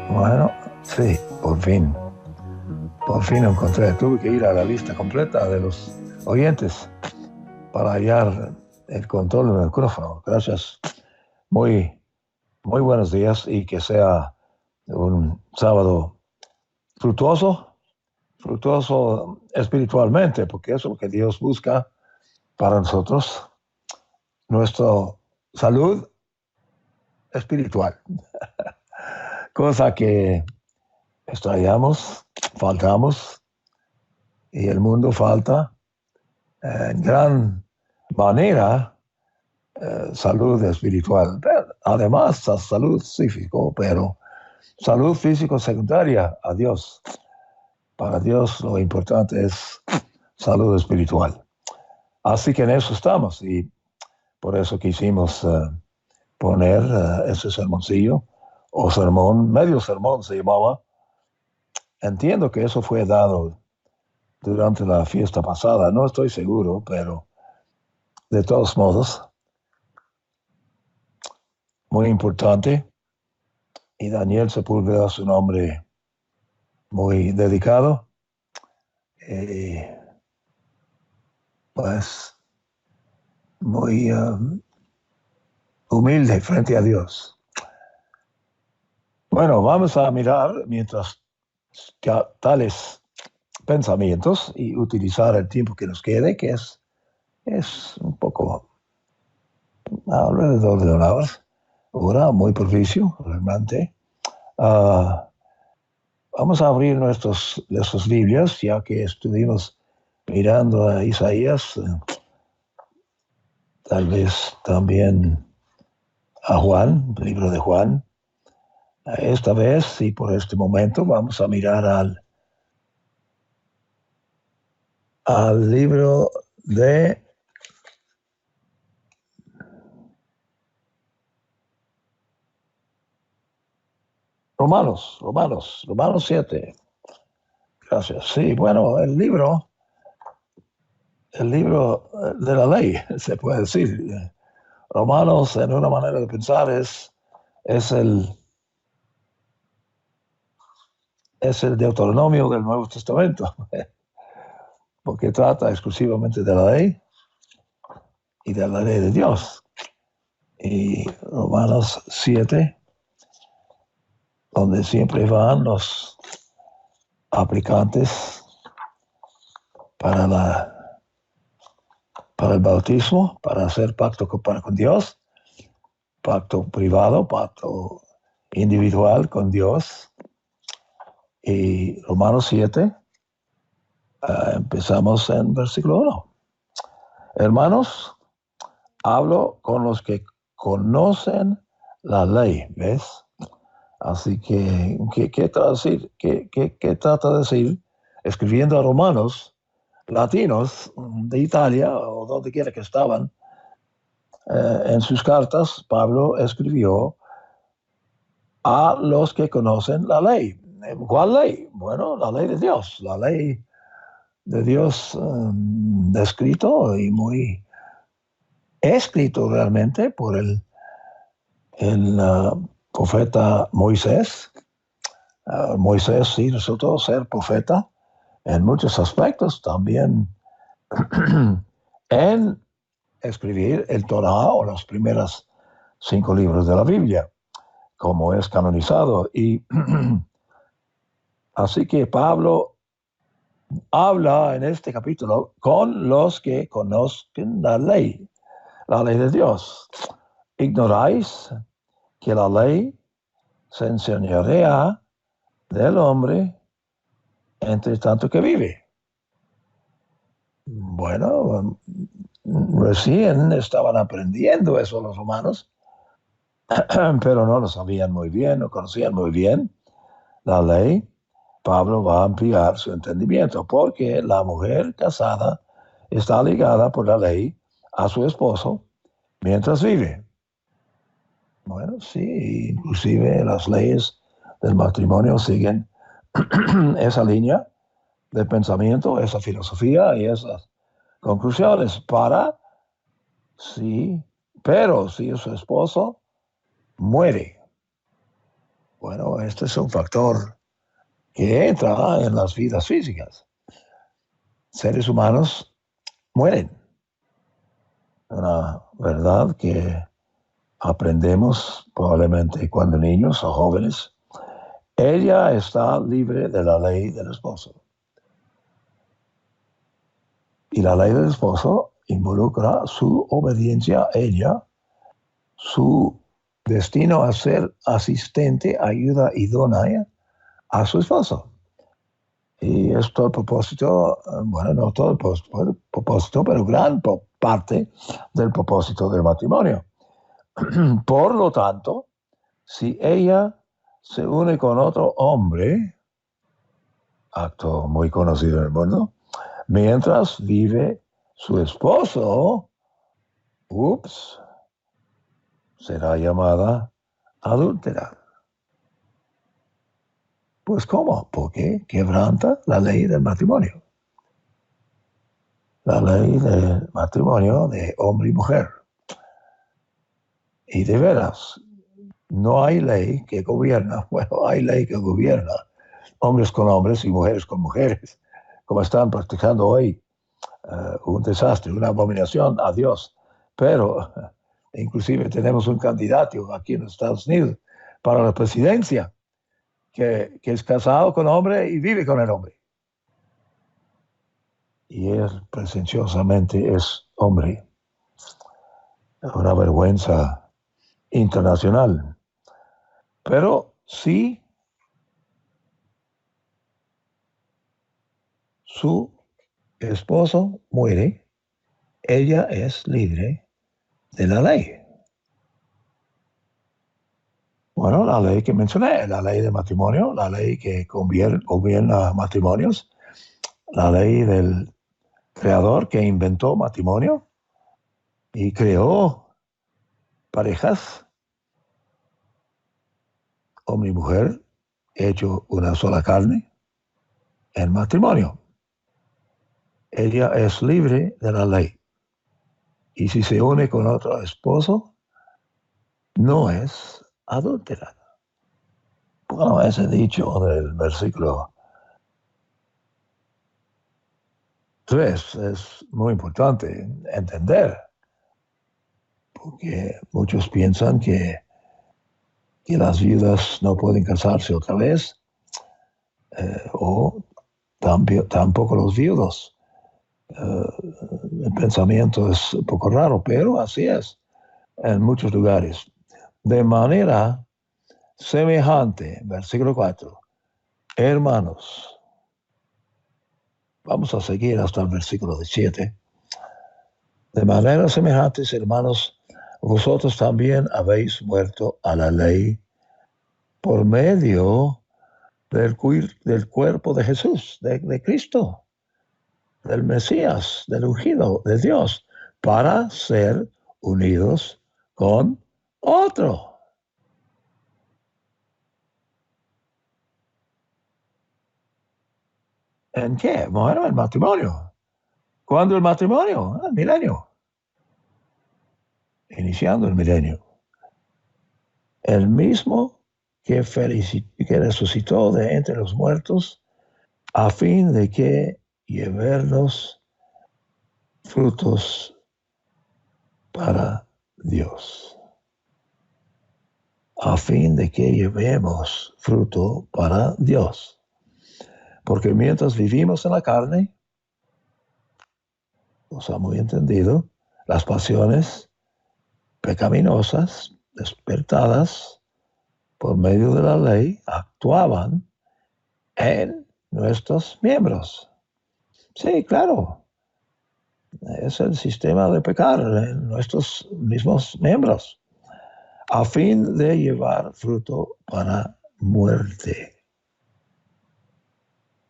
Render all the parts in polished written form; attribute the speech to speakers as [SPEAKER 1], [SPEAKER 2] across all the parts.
[SPEAKER 1] Bueno, sí, por fin encontré. Tuve que ir a la lista completa de los oyentes para hallar el control del micrófono. Gracias. Muy, muy buenos días y que sea un sábado fructuoso espiritualmente, porque eso es lo que Dios busca para nosotros, nuestra salud espiritual, cosa que extrañamos, faltamos, y el mundo falta en gran manera salud espiritual. Además, salud físico, pero salud físico secundaria a Dios. Para Dios lo importante es salud espiritual. Así que en eso estamos y por eso quisimos poner ese sermoncillo o sermón, medio sermón se llamaba. Entiendo que eso fue dado durante la fiesta pasada, no estoy seguro, pero de todos modos, muy importante. Y Daniel Sepúlveda es un hombre muy dedicado, pues muy humilde frente a Dios. Bueno, vamos a mirar mientras tales pensamientos y utilizar el tiempo que nos quede, que es un poco alrededor de una hora, muy propicio, realmente. Vamos a abrir nuestras Biblias, ya que estuvimos mirando a Isaías, tal vez también a Juan, el libro de Juan. Esta vez y por este momento vamos a mirar al libro de Romanos 7. Gracias. Sí, bueno, el libro de la ley, se puede decir. Romanos, en una manera de pensar, es el Deuteronomio del Nuevo Testamento, porque trata exclusivamente de la ley y de la ley de Dios. Y Romanos 7, donde siempre van los aplicantes para el bautismo, para hacer pacto con Dios, pacto privado, pacto individual con Dios. Y Romanos 7, empezamos en versículo 1. Hermanos, hablo con los que conocen la ley, ¿ves? Así que, ¿qué trata de decir? Escribiendo a romanos latinos de Italia o donde quiera que estaban, en sus cartas, Pablo escribió a los que conocen la ley. ¿Cuál ley? Bueno, la ley de Dios, la ley de Dios descrito y muy escrito realmente por el profeta Moisés. Moisés sí resultó ser profeta en muchos aspectos, también en escribir el Torah o los primeros 5 libros de la Biblia, como es canonizado. Y así que Pablo habla en este capítulo con los que conozcan la ley de Dios. ¿Ignoráis que la ley se enseñorea del hombre entre tanto que vive? Bueno, recién estaban aprendiendo eso los romanos, pero no lo sabían muy bien, no conocían muy bien la ley. Pablo va a ampliar su entendimiento, porque la mujer casada está ligada por la ley a su esposo mientras vive. Bueno, sí, inclusive las leyes del matrimonio siguen esa línea de pensamiento, esa filosofía y esas conclusiones sí, pero si su esposo muere, bueno, este es un factor que entra en las vidas físicas. Seres humanos mueren. Una verdad que aprendemos probablemente cuando niños o jóvenes. Ella está libre de la ley del esposo. Y la ley del esposo involucra su obediencia a ella, su destino a ser asistente, ayuda idónea a su esposo. Y es todo el propósito, bueno, no todo el propósito, pero gran parte del propósito del matrimonio. Por lo tanto, si ella se une con otro hombre, acto muy conocido en el mundo, mientras vive su esposo, será llamada adúltera. Pues ¿cómo? Porque quebranta la ley del matrimonio. La ley del matrimonio de hombre y mujer. Y de veras, no hay ley que gobierna, bueno, hay ley que gobierna hombres con hombres y mujeres con mujeres, como están practicando hoy, un desastre, una abominación a Dios. Pero inclusive tenemos un candidato aquí en los Estados Unidos para la presidencia que es casado con hombre y vive con el hombre. Y él presenciosamente es hombre. Una vergüenza internacional. Pero sí, su esposo muere, ella es libre de la ley. Bueno, la ley que mencioné, la ley de matrimonio, la ley que gobierna matrimonios, la ley del creador que inventó matrimonio y creó parejas, hombre y mujer, hecho una sola carne en matrimonio. Ella es libre de la ley. Y si se une con otro esposo, no es adúltera. Bueno, ese dicho del versículo 3 es muy importante entender, porque muchos piensan que las viudas no pueden casarse otra vez, o tampoco los viudos. El pensamiento es un poco raro, pero así es en muchos lugares. De manera semejante, versículo 4, hermanos, vamos a seguir hasta el versículo 7. De manera semejante, hermanos, vosotros también habéis muerto a la ley por medio del cuerpo de Jesús, de Cristo, del Mesías, del ungido de Dios, para ser unidos con otro. ¿En qué? Bueno, el matrimonio. ¿Cuándo el matrimonio? El milenio. Iniciando el milenio. El mismo que resucitó de entre los muertos, a fin de que llevarnos frutos para Dios. A fin de que llevemos fruto para Dios. Porque mientras vivimos en la carne, nos ha muy entendido, las pasiones pecaminosas, despertadas por medio de la ley, actuaban en nuestros miembros. Sí, claro, es el sistema de pecar en nuestros mismos miembros, a fin de llevar fruto para muerte.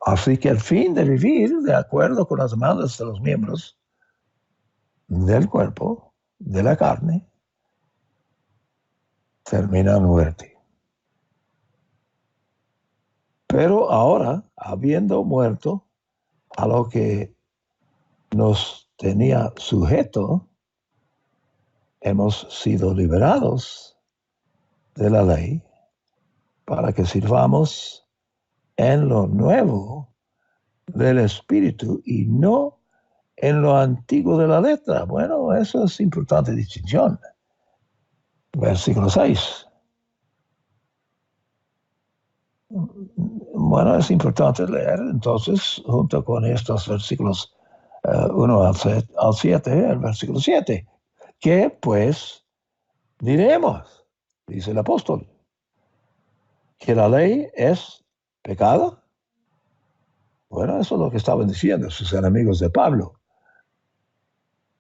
[SPEAKER 1] Así que el fin de vivir de acuerdo con las demandas de los miembros del cuerpo, de la carne, termina en muerte. Pero ahora, habiendo muerto a lo que nos tenía sujeto, hemos sido liberados de la ley para que sirvamos en lo nuevo del espíritu y no en lo antiguo de la letra. Bueno, eso es importante distinción. Versículo 6. Bueno, es importante leer entonces, junto con estos versículos 1 al 7, el versículo 7. ¿Qué pues diremos? Dice el apóstol. ¿Que la ley es pecado? Bueno, eso es lo que estaban diciendo sus enemigos de Pablo.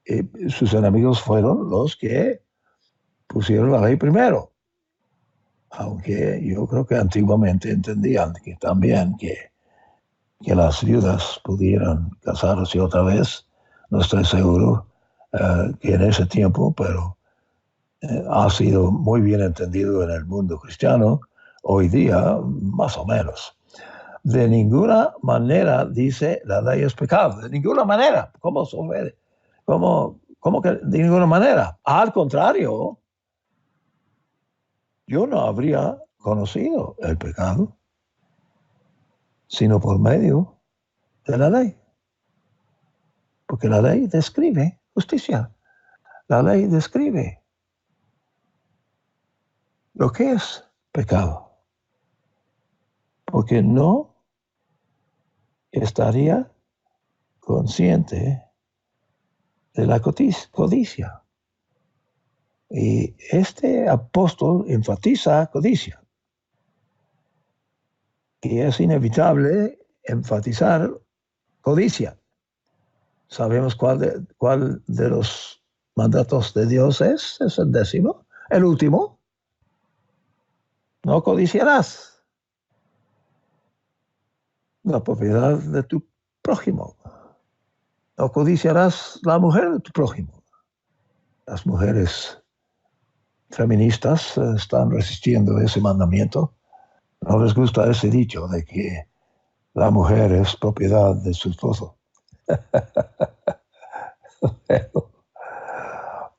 [SPEAKER 1] Y sus enemigos fueron los que pusieron la ley primero. Aunque yo creo que antiguamente entendían que también que las viudas pudieran casarse otra vez. No estoy seguro que en ese tiempo, pero ha sido muy bien entendido en el mundo cristiano hoy día, más o menos. De ninguna manera dice la ley es pecado. De ninguna manera. ¿Cómo se puede? ¿Cómo que de ninguna manera? Al contrario, yo no habría conocido el pecado sino por medio de la ley. Porque la ley describe justicia. La ley describe lo que es pecado. Porque no estaría consciente de la codicia. Y este apóstol enfatiza codicia. Y es inevitable enfatizar codicia. ¿Sabemos cuál de los mandatos de Dios es? Es el 10º, el último. No codiciarás la propiedad de tu prójimo. No codiciarás la mujer de tu prójimo. Las mujeres feministas están resistiendo ese mandamiento. No les gusta ese dicho de que la mujer es propiedad de su esposo.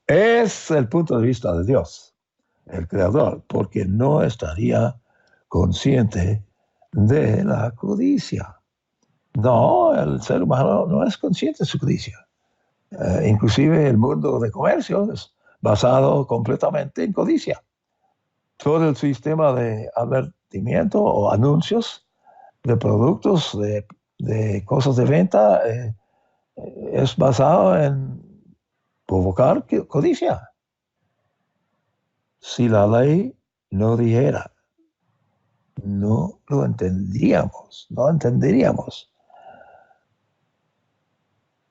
[SPEAKER 1] Es el punto de vista de Dios, el creador, porque no estaría consciente de la codicia. No, el ser humano no es consciente de su codicia. Inclusive el mundo de comercio es basado completamente en codicia. Todo el sistema de advertimiento o anuncios de productos, de cosas de venta, es basado en provocar codicia. Si la ley no dijera, no lo entenderíamos, no entenderíamos.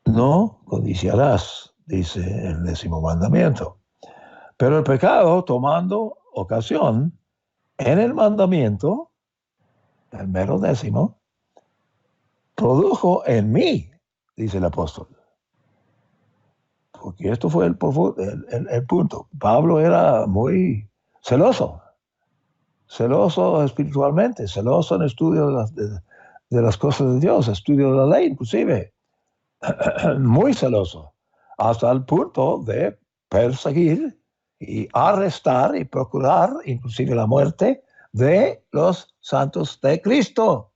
[SPEAKER 1] No codiciarás, dice el 10º mandamiento. Pero el pecado, tomando ocasión en el mandamiento, el mero 10º, produjo en mí, dice el apóstol. Porque esto fue el punto. Pablo era muy celoso espiritualmente, celoso en estudio de las cosas de Dios, estudio de la ley inclusive, muy celoso, hasta el punto de perseguir y arrestar y procurar inclusive la muerte de los santos de Cristo,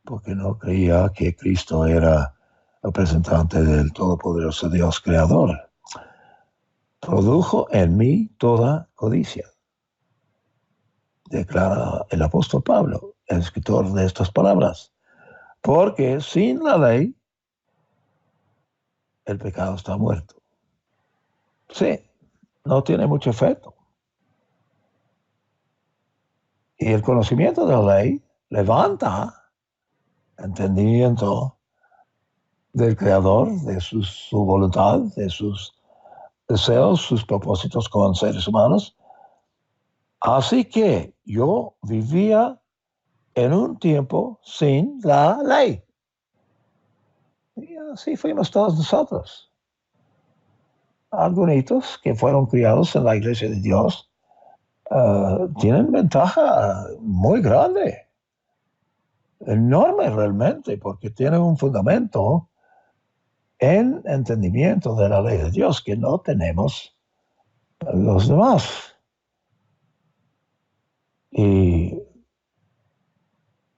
[SPEAKER 1] porque no creía que Cristo era representante del todopoderoso Dios creador. Produjo en mí toda codicia, declara el apóstol Pablo, el escritor de estas palabras, porque sin la ley el pecado está muerto. Sí, no tiene mucho efecto. Y el conocimiento de la ley levanta entendimiento del Creador, de su voluntad, de sus deseos, sus propósitos con seres humanos. Así que yo vivía en un tiempo sin la ley. Y así fuimos todos nosotros. Algunos que fueron criados en la iglesia de Dios tienen ventaja muy grande, enorme realmente, porque tienen un fundamento en entendimiento de la ley de Dios que no tenemos los demás. Y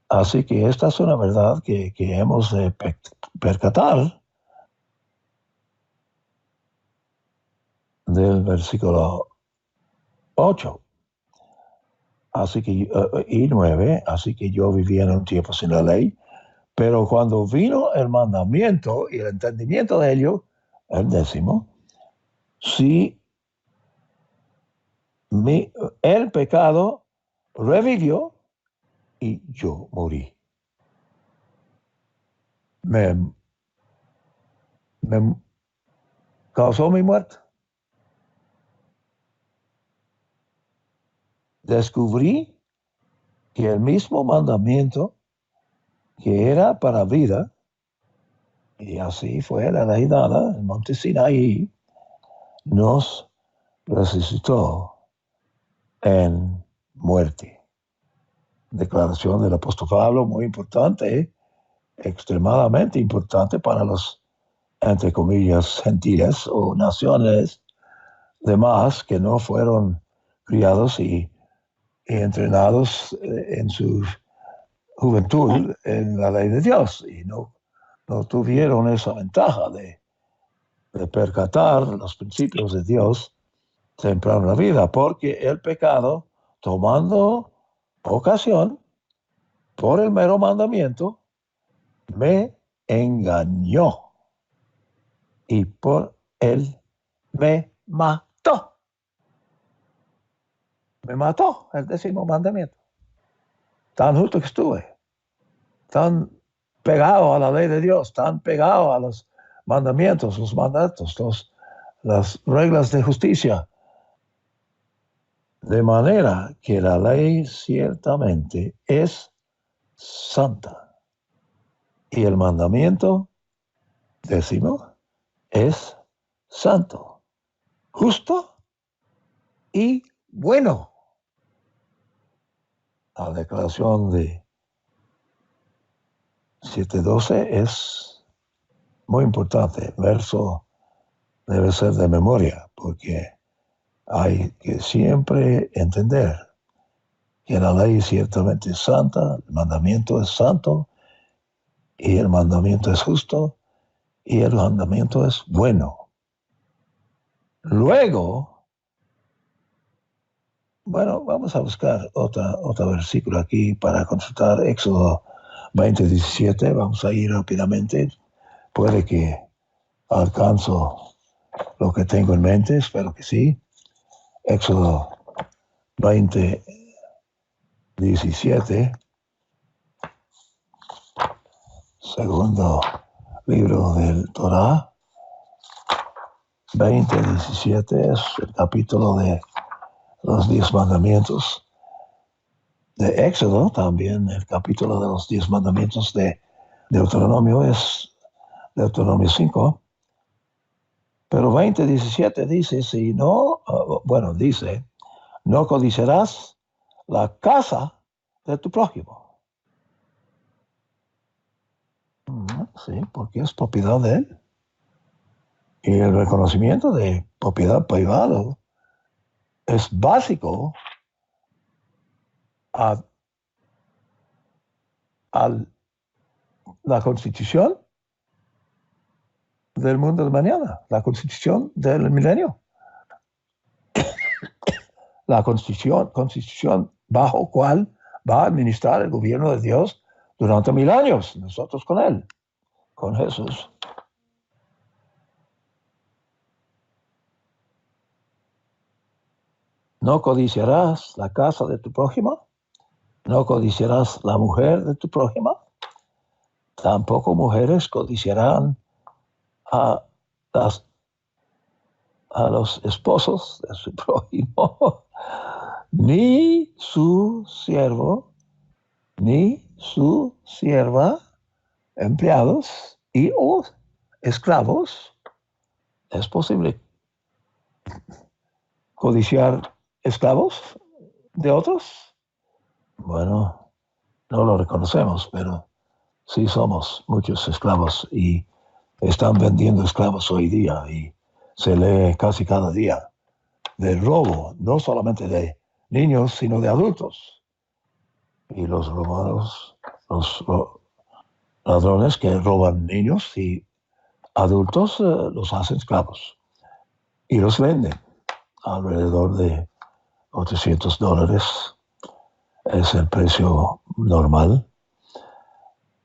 [SPEAKER 1] así que esta es una verdad que hemos de percatar del versículo 8. Así que, y 9, así que yo vivía en un tiempo sin la ley, pero cuando vino el mandamiento y el entendimiento de ello, el 10, si el pecado revivió y yo morí. Me causó mi muerte. Descubrí que el mismo mandamiento que era para vida, y así fue la ley dada en Monte Sinaí, nos resucitó en muerte. Declaración del apóstol Pablo muy importante, extremadamente importante para los, entre comillas, gentiles o naciones demás que no fueron criados y entrenados en su juventud en la ley de Dios y no tuvieron esa ventaja de percatar los principios de Dios temprano en la vida, porque el pecado, tomando ocasión por el mero mandamiento, me engañó y por él me mató. Me mató el 10º mandamiento. Tan justo que estuve, tan pegado a la ley de Dios, tan pegado a los mandamientos, los mandatos, las reglas de justicia, de manera que la ley ciertamente es santa y el mandamiento 10 es santo, justo y bueno. La declaración de 7:12 es muy importante. El verso debe ser de memoria porque hay que siempre entender que la ley ciertamente es santa, el mandamiento es santo y el mandamiento es justo y el mandamiento es bueno. Luego, bueno, vamos a buscar otro versículo aquí para consultar Éxodo 20:17. Vamos a ir rápidamente. Puede que alcanzo lo que tengo en mente, espero que sí. Éxodo 20:17, segundo libro del Torá. 20:17 es el capítulo de los 10 mandamientos de Éxodo, también el capítulo de los 10 mandamientos de Deuteronomio es Deuteronomio 5. Pero 20:17 dice, si no, dice, no codiciarás la casa de tu prójimo. Sí, porque es propiedad de él. Y el reconocimiento de propiedad privada es básico a la constitución del mundo de mañana, la constitución del milenio. La constitución bajo cual va a administrar el gobierno de Dios durante 1000 años, nosotros con él, con Jesús. No codiciarás la casa de tu prójimo, no codiciarás la mujer de tu prójima, tampoco mujeres codiciarán a los esposos de su prójimo, ni su siervo, ni su sierva, empleados y o esclavos. ¿Es posible codiciar esclavos de otros? Bueno, no lo reconocemos, pero sí somos muchos esclavos y están vendiendo esclavos hoy día y se lee casi cada día del robo, no solamente de niños, sino de adultos. Y los robados, los ladrones que roban niños y adultos los hacen esclavos y los venden alrededor de $800. Es el precio normal.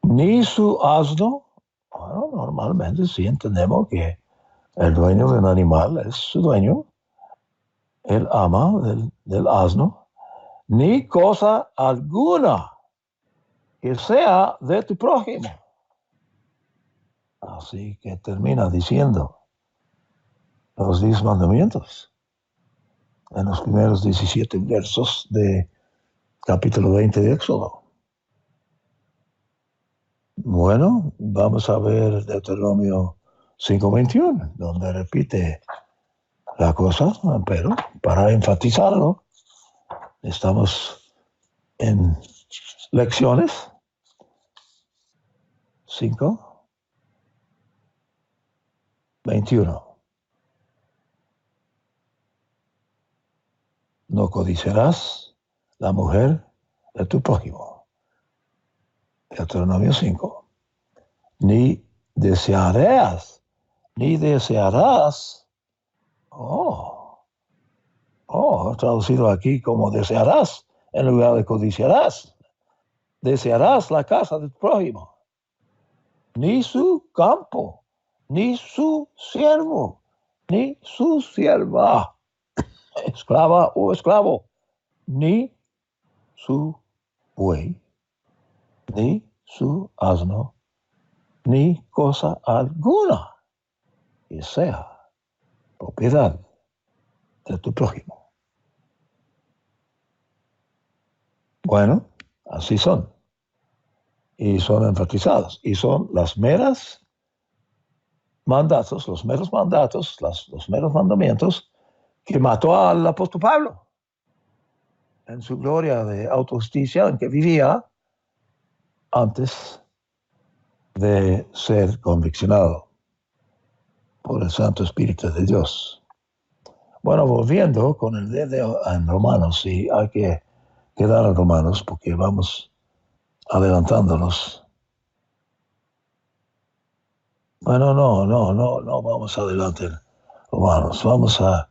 [SPEAKER 1] Ni su asno, bueno, normalmente sí entendemos que el dueño del animal es su dueño, el ama del asno, ni cosa alguna que sea de tu prójimo. Así que termina diciendo los 10 mandamientos en los primeros 17 versos de capítulo 20 de Éxodo. Bueno, vamos a ver Deuteronomio 5:21, donde repite la cosa, pero para enfatizarlo, estamos en lecciones 5:21. No codiciarás la mujer de tu prójimo. Deuteronomio 5. Ni desearás. Traducido aquí como desearás en lugar de codiciarás. Desearás la casa de tu prójimo, ni su campo, ni su siervo, ni su sierva, esclava o esclavo, ni su buey, ni su asno, ni cosa alguna que sea propiedad de tu prójimo. Bueno, así son. Y son enfatizados. Y son los meros mandatos, los meros mandamientos que mató al apóstol Pablo en su gloria de autojusticia en que vivía antes de ser conviccionado por el Santo Espíritu de Dios. Bueno, volviendo con el dedo en Romanos, y hay que quedar en Romanos porque vamos adelantándonos. Bueno, no vamos adelante, Romanos. Vamos a,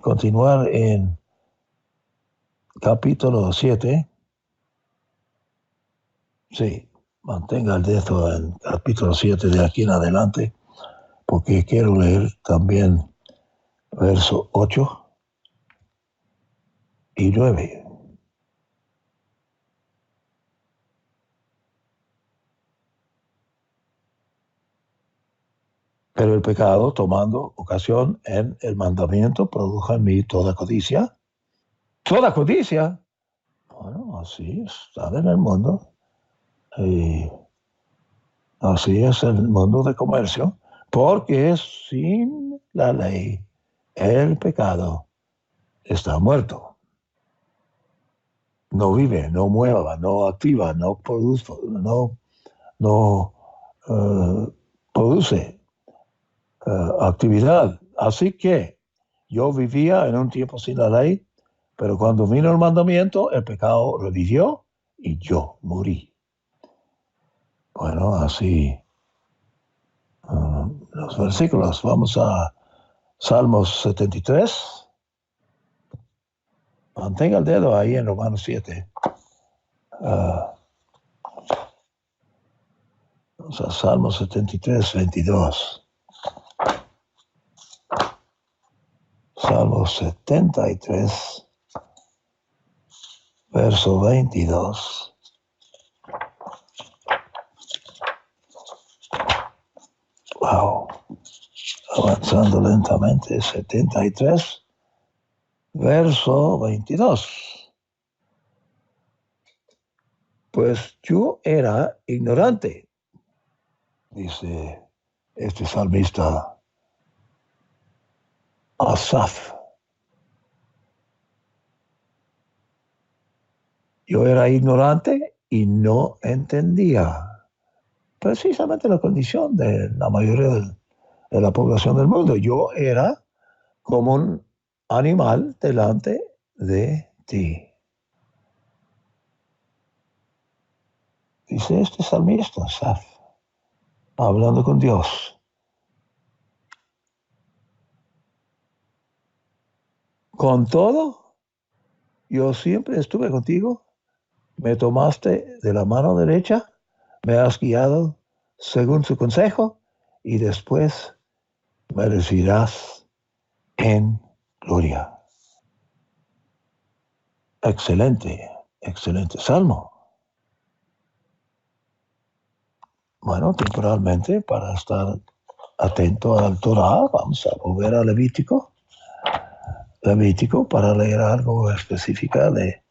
[SPEAKER 1] continuar en capítulo 7. Sí, mantenga el dedo en capítulo 7 de aquí en adelante, porque quiero leer también verso 8 y 9. Pero el pecado, tomando ocasión en el mandamiento, produjo en mí toda codicia. Toda codicia. Bueno, así está en el mundo. Y así es el mundo de comercio. Porque sin la ley, el pecado está muerto. No vive, no mueva, no activa, no produce, produce actividad. Así que yo vivía en un tiempo sin la ley, pero cuando vino el mandamiento, el pecado revivió y yo morí. Bueno, así los versículos. Vamos a Salmos 73. Mantenga el dedo ahí en Romanos 7. Vamos a Salmos 73, 22. Salmos 73, verso 22. Wow. Avanzando lentamente, 73, verso 22. pues yo era ignorante, dice este salmista Asaf. Yo era ignorante y no entendía precisamente la condición de la mayoría de la población del mundo. Yo era como un animal delante de ti. Dice este salmista, Asaf, hablando con Dios. Con todo, yo siempre estuve contigo, me tomaste de la mano derecha, me has guiado según su consejo y después me recibirás en gloria. Excelente, excelente salmo. Bueno, temporalmente, para estar atento al Torah, vamos a volver a Levítico. Levítico para leer algo específico de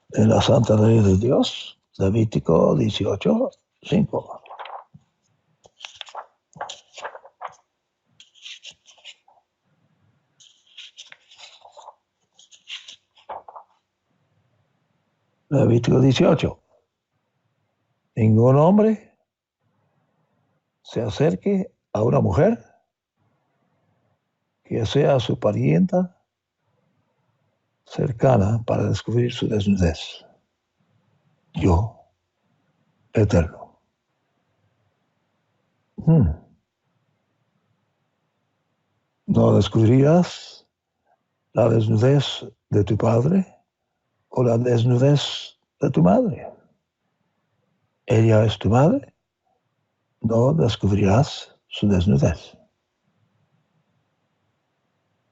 [SPEAKER 1] la Santa Ley de Dios. Levítico 18, 5. Levítico 18. Ningún hombre se acerque a una mujer que sea su parienta cercana para descubrir su desnudez. Yo, eterno. No descubrirás la desnudez de tu padre o la desnudez de tu madre. Ella es tu madre, no descubrirás su desnudez.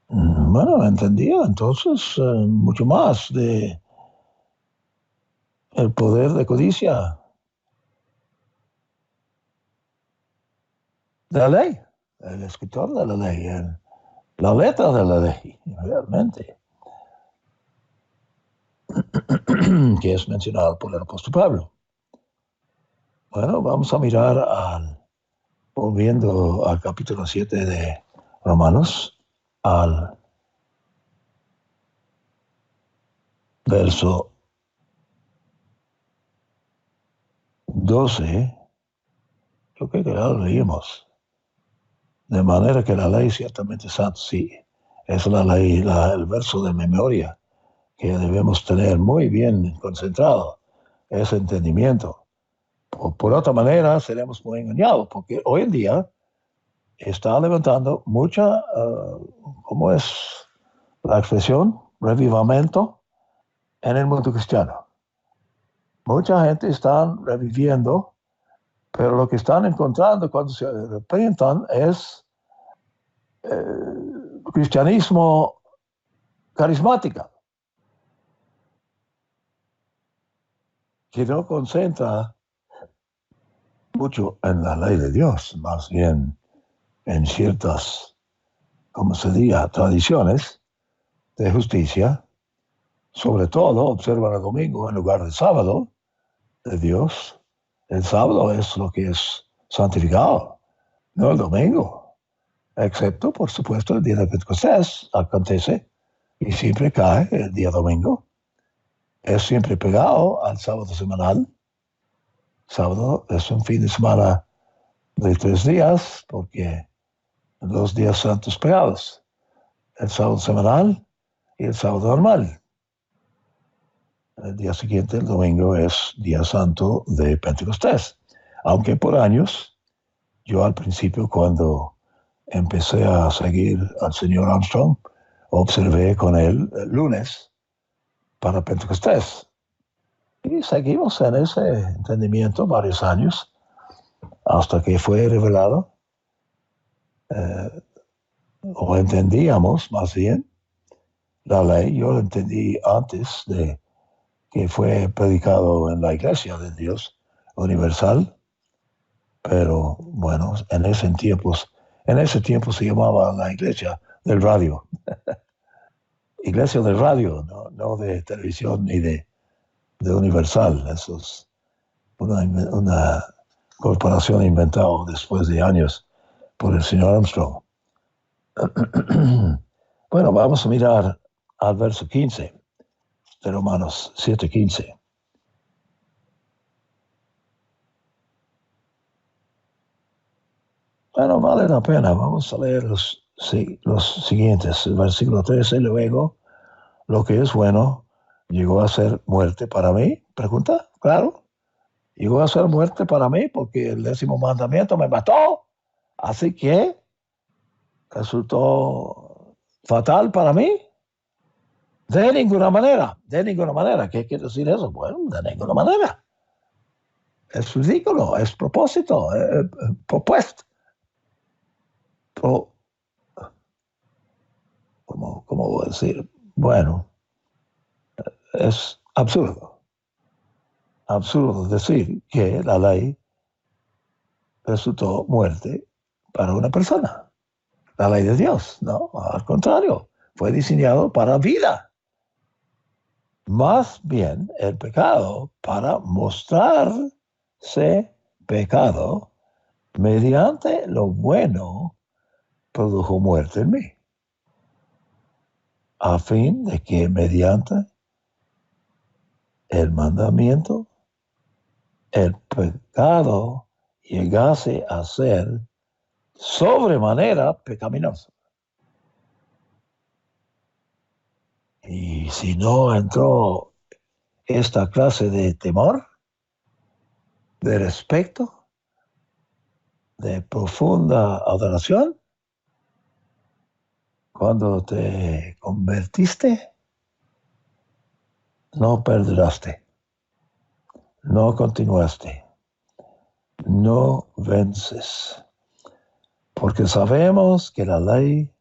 [SPEAKER 1] Bueno, entendía entonces mucho más de el poder de codicia de la ley, el escritor de la ley, la letra de la ley, realmente, que es mencionado por el apóstol Pablo. Bueno, vamos a mirar volviendo al capítulo 7 de Romanos, al verso 12, creo que ya lo leímos. De manera que la ley ciertamente es santa, sí. Es la ley, el verso de memoria que debemos tener muy bien concentrado, ese entendimiento. Por otra manera, seremos muy engañados, porque hoy en día está levantando mucha, ¿cómo es la expresión? Revivamiento en el mundo cristiano. Mucha gente está reviviendo, pero lo que están encontrando cuando se arrepientan es cristianismo carismática, que no concentra mucho en la ley de Dios, más bien en ciertas, como se diga, tradiciones de justicia. Sobre todo, observan el domingo en lugar del sábado de Dios. El sábado es lo que es santificado, no el domingo. Excepto, por supuesto, el día de Pentecostés acontece y siempre cae el día domingo. Es siempre pegado al sábado semanal. Sábado es un fin de semana de 3 días, porque 2 días santos pegados. El sábado semanal y el sábado normal. El día siguiente, el domingo, es día santo de Pentecostés. Aunque por años, yo al principio, cuando empecé a seguir al señor Armstrong, observé con él el lunes para Pentecostés. Y seguimos en ese entendimiento varios años, hasta que fue revelado, o entendíamos más bien, la ley. Yo lo entendí antes de que fue predicado en la iglesia de Dios universal, pero bueno, en ese tiempo se llamaba la iglesia del radio. iglesia de radio, no de televisión ni de Universal. Eso es una corporación inventada después de años por el señor Armstrong. Bueno, vamos a mirar al verso 15 de Romanos 7:15. Bueno, vale la pena. Vamos a leer los siguientes. El versículo 13, luego, lo que es bueno llegó a ser muerte para mí. Pregunta, claro. Llegó a ser muerte para mí porque el 10º mandamiento me mató. Así que resultó fatal para mí. De ninguna manera, de ninguna manera. ¿Qué quiere decir eso? Bueno, de ninguna manera. Es ridículo, es propósito, propuesto. ¿Cómo voy a decir? Bueno, es absurdo. Absurdo decir que la ley resultó muerte para una persona. La ley de Dios, no, al contrario, fue diseñado para vida. Más bien el pecado para mostrarse pecado mediante lo bueno produjo muerte en mí, a fin de que mediante el mandamiento el pecado llegase a ser sobremanera pecaminoso. Y si no entró esta clase de temor, de respeto, de profunda adoración, cuando te convertiste, no perduraste, no continuaste, no vences, porque sabemos que la ley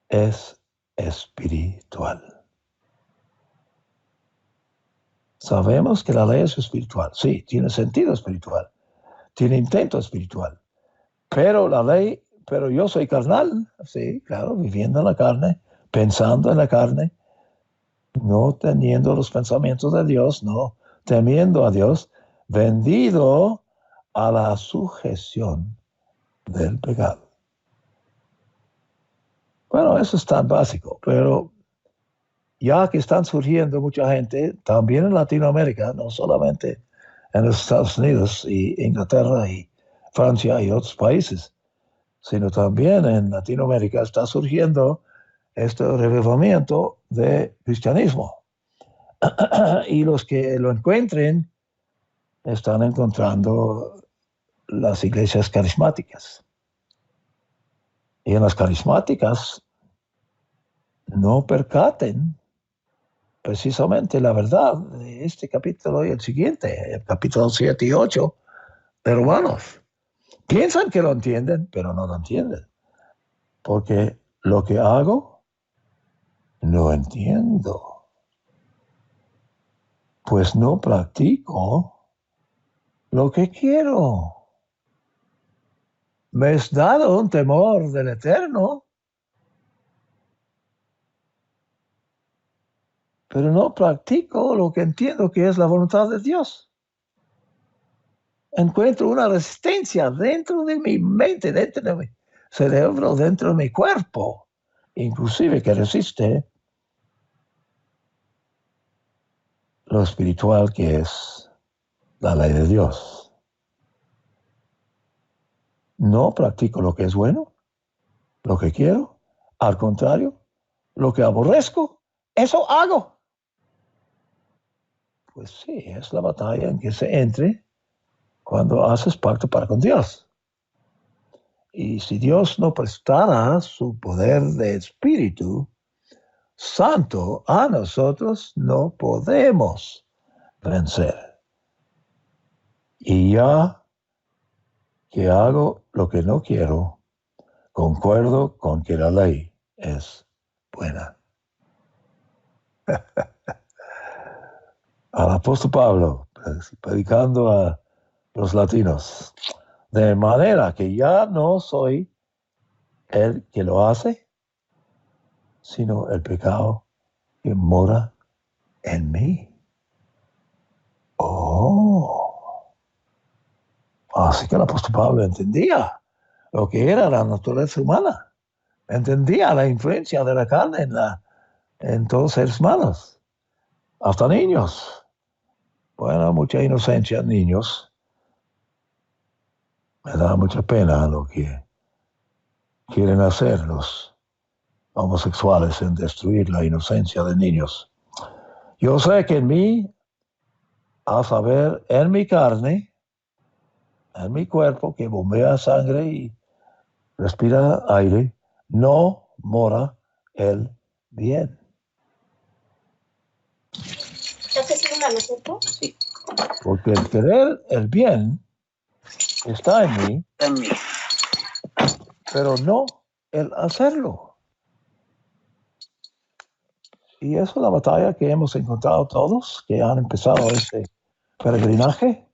[SPEAKER 1] es espiritual. Sabemos que la ley es espiritual. Sí, tiene sentido espiritual, tiene intento espiritual. Pero yo soy carnal, sí, claro, viviendo en la carne, pensando en la carne, no teniendo los pensamientos de Dios, no temiendo a Dios, vendido a la sujeción del pecado. Bueno, eso es tan básico, pero ya que están surgiendo mucha gente, también en Latinoamérica, no solamente en los Estados Unidos y Inglaterra y Francia y otros países, sino también en Latinoamérica está surgiendo este revivimiento de cristianismo. Y los que lo encuentren están encontrando las iglesias carismáticas. Y en las carismáticas no percaten precisamente la verdad de este capítulo y el siguiente, el capítulo 7 y 8 de Romanos. Piensan que lo entienden, pero no lo entienden. Porque lo que hago, no entiendo. Pues no practico lo que quiero. Me es dado un temor del Eterno, pero no practico lo que entiendo que es la voluntad de Dios. Encuentro una resistencia dentro de mi mente, dentro de mi cerebro, dentro de mi cuerpo, inclusive que resiste lo espiritual que es la ley de Dios. No practico lo que es bueno, lo que quiero, al contrario, lo que aborrezco, eso hago. Pues sí, es la batalla en que se entre cuando haces pacto para con Dios. Y si Dios no prestara su poder de Espíritu Santo a nosotros, no podemos vencer. Y ya que hago lo que no quiero, concuerdo con que la ley es buena. Al apóstol Pablo, predicando a los latinos, de manera que ya no soy el que lo hace, sino el pecado que mora en mí. Oh, así que el apóstol Pablo entendía lo que era la naturaleza humana, entendía la influencia de la carne en todos los seres humanos, hasta niños. Bueno, mucha inocencia en niños. Me da mucha pena lo que quieren hacer los homosexuales en destruir la inocencia de niños. Yo sé que en mí, a saber, en mi carne, en mi cuerpo que bombea sangre y respira aire, no mora el bien.
[SPEAKER 2] Sí.
[SPEAKER 1] Porque el querer el bien está en mí, pero no el hacerlo. Y eso es la batalla que hemos encontrado todos, que han empezado este peregrinaje,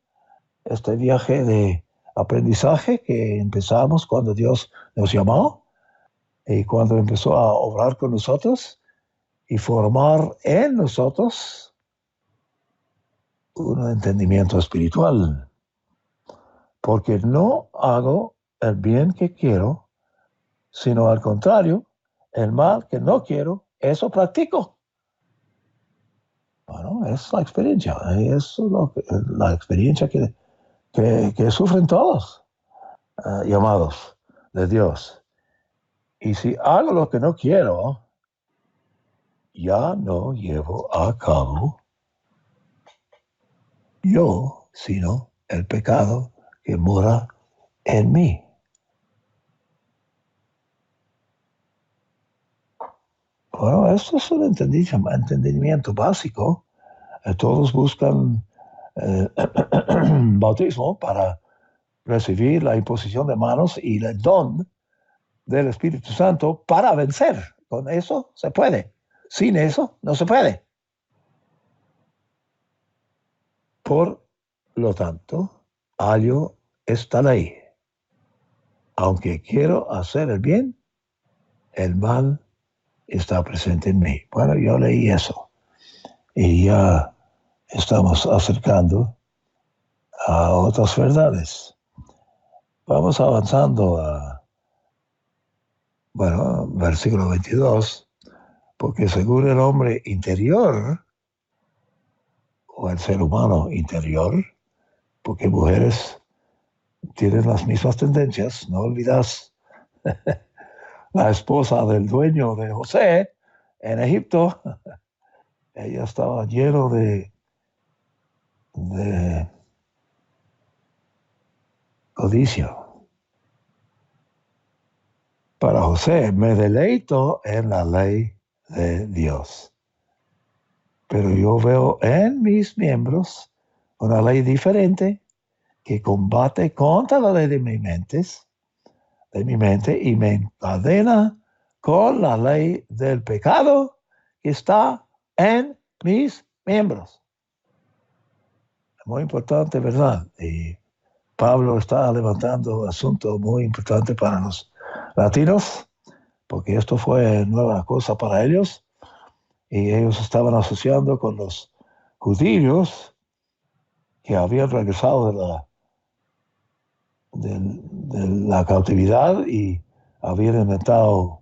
[SPEAKER 1] este viaje de aprendizaje que empezamos cuando Dios nos llamó y cuando empezó a obrar con nosotros y formar en nosotros un entendimiento espiritual. Porque no hago el bien que quiero, sino al contrario, el mal que no quiero, eso practico. Bueno, es la experiencia, es la experiencia que sufren todos llamados de Dios. Y si hago lo que no quiero, ya no llevo a cabo yo, sino el pecado que mora en mí. Bueno, esto es un entendimiento básico. Todos buscan bautismo para recibir la imposición de manos y el don del Espíritu Santo para vencer. Con eso se puede. Sin eso no se puede. Por lo tanto, hallo esta ley. Aunque quiero hacer el bien, el mal está presente en mí. Bueno, yo leí eso y ya estamos acercando a otras verdades. Vamos avanzando a, versículo 22, porque según el hombre interior, o el ser humano interior, porque mujeres tienen las mismas tendencias, no olvidas la esposa del dueño de José en Egipto, ella estaba lleno de codicia. Para José, me deleito en la ley de Dios. Pero yo veo en mis miembros una ley diferente que combate contra la ley de mi mente y me encadena con la ley del pecado que está en mis miembros. Muy importante, ¿verdad? Y Pablo está levantando un asunto muy importante para los latinos, porque esto fue nueva cosa para ellos, y ellos estaban asociando con los judíos que habían regresado de la cautividad y habían inventado,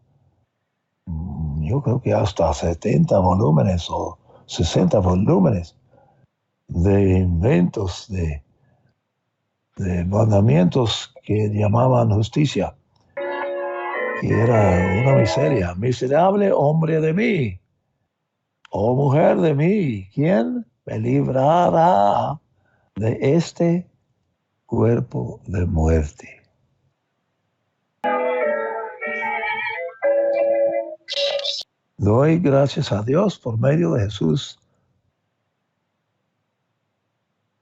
[SPEAKER 1] yo creo que hasta 70 volúmenes o 60 volúmenes de inventos, de mandamientos que llamaban justicia, que era una miseria. Miserable hombre de mí, oh mujer de mí, ¿quién me librará de este cuerpo de muerte? Doy gracias a Dios por medio de Jesús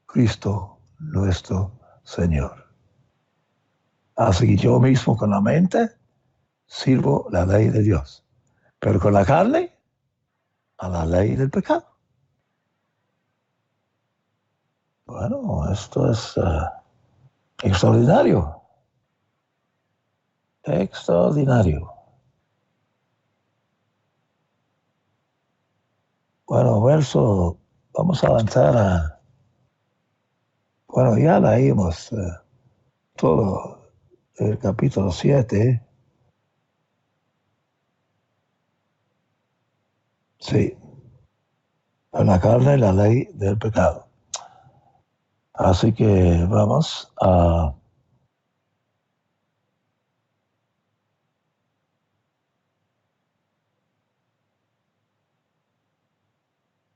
[SPEAKER 1] Cristo nuestro Señor. Así que yo mismo con la mente sirvo la ley de Dios, pero con la carne a la ley del pecado. Bueno, esto es extraordinario. Extraordinario. Bueno, vamos a avanzar bueno, ya leímos todo el capítulo 7. Sí, en la carne y la ley del pecado. Así que vamos a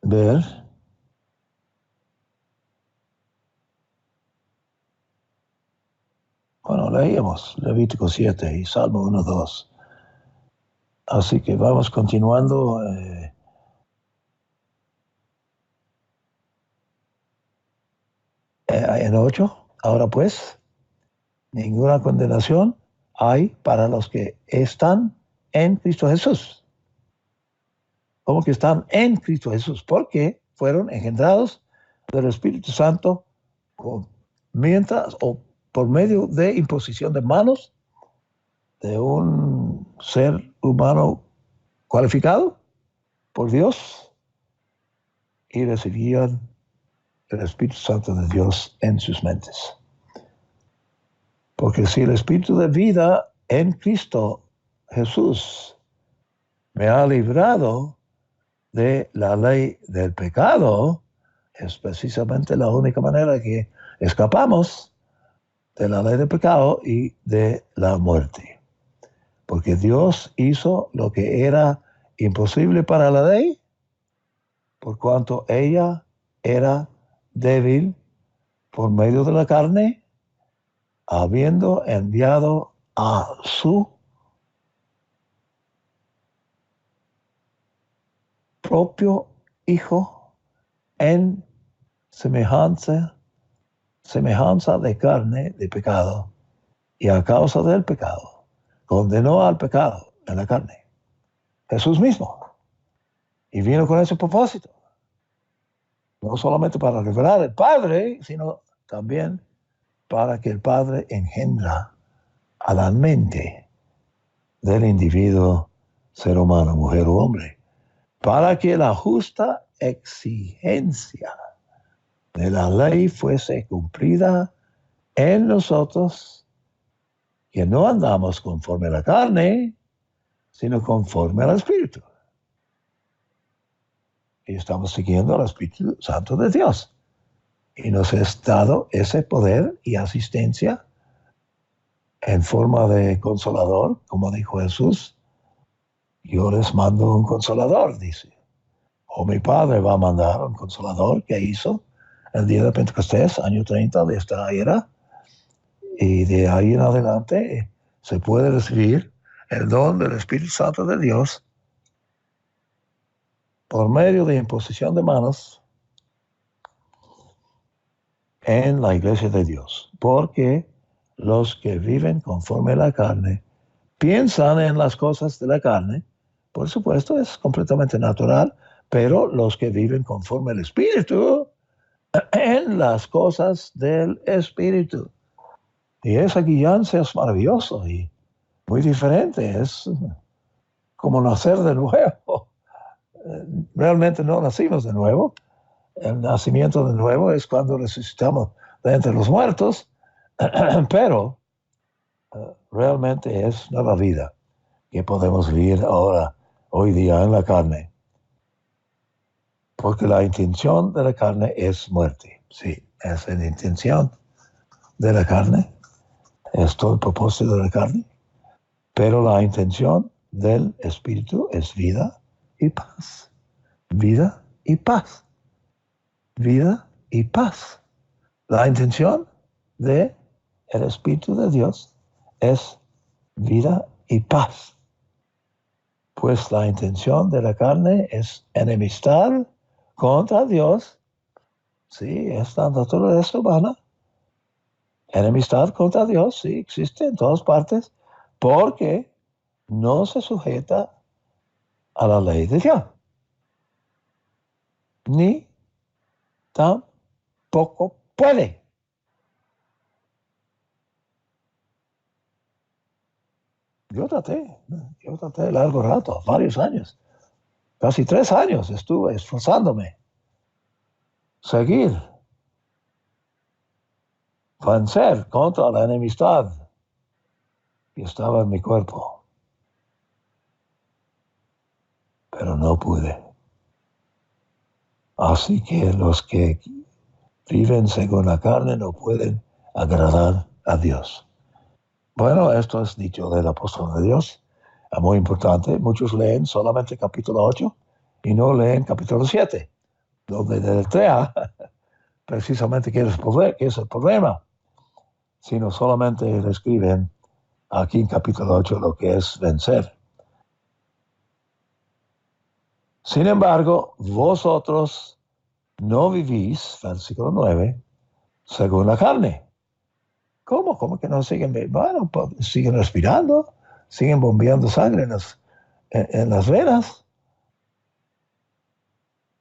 [SPEAKER 1] ver, bueno, leímos Levítico 7 y Salmo 1, 2. Así que vamos continuando en 8. Ahora pues, ninguna condenación hay para los que están en Cristo Jesús. ¿Cómo que están en Cristo Jesús? Porque fueron engendrados del Espíritu Santo mientras o por medio de imposición de manos de un ser humano cualificado por Dios y recibían el Espíritu Santo de Dios en sus mentes. Porque si el Espíritu de vida en Cristo Jesús me ha librado de la ley del pecado, es precisamente la única manera que escapamos de la ley del pecado y de la muerte. Porque Dios hizo lo que era imposible para la ley, por cuanto ella era débil por medio de la carne, habiendo enviado a su propio Hijo en semejanza de carne de pecado, y a causa del pecado condenó al pecado en la carne, Jesús mismo, y vino con ese propósito, no solamente para revelar al Padre, sino también para que el Padre engendra a la mente del individuo, ser humano, mujer o hombre, para que la justa exigencia de la ley fuese cumplida en nosotros, que no andamos conforme a la carne, sino conforme al Espíritu. Y estamos siguiendo al Espíritu Santo de Dios. Y nos es dado ese poder y asistencia en forma de consolador, como dijo Jesús. Yo les mando un consolador, dice. O mi Padre va a mandar un consolador que hizo el día de Pentecostés, año 30 de esta era. Y de ahí en adelante se puede recibir el don del Espíritu Santo de Dios por medio de imposición de manos en la iglesia de Dios. Porque los que viven conforme a la carne piensan en las cosas de la carne. Por supuesto, es completamente natural, pero los que viven conforme al Espíritu, en las cosas del Espíritu. Y esa guianza es maravilloso y muy diferente. Es como nacer de nuevo. Realmente no nacimos de nuevo. El nacimiento de nuevo es cuando resucitamos de entre los muertos, pero realmente es nueva vida que podemos vivir ahora, hoy día en la carne. Porque la intención de la carne es muerte. Sí, es la intención de la carne, es todo el propósito de la carne, pero la intención del Espíritu es vida y paz. Vida y paz. Vida y paz. La intención de el Espíritu de Dios es vida y paz. Pues la intención de la carne es enemistad contra Dios. Sí, es la naturaleza humana. Enemistad contra Dios, sí, existe en todas partes, porque no se sujeta a la ley de Dios, ni tampoco puede. Yo traté largo rato, varios años, Casi 3 años estuve esforzándome. Seguir, vencer contra la enemistad que estaba en mi cuerpo. Pero no pude. Así que los que viven según la carne no pueden agradar a Dios. Bueno, esto es dicho del apóstol de Dios. Es muy importante. Muchos leen solamente capítulo 8 y no leen capítulo 7, donde deletrea precisamente qué es el problema, sino solamente le escriben aquí en capítulo 8 lo que es vencer. Sin embargo, vosotros no vivís, versículo 9, según la carne. ¿Cómo? ¿Cómo que no siguen? Bueno, pues, siguen respirando, siguen bombeando sangre en las venas,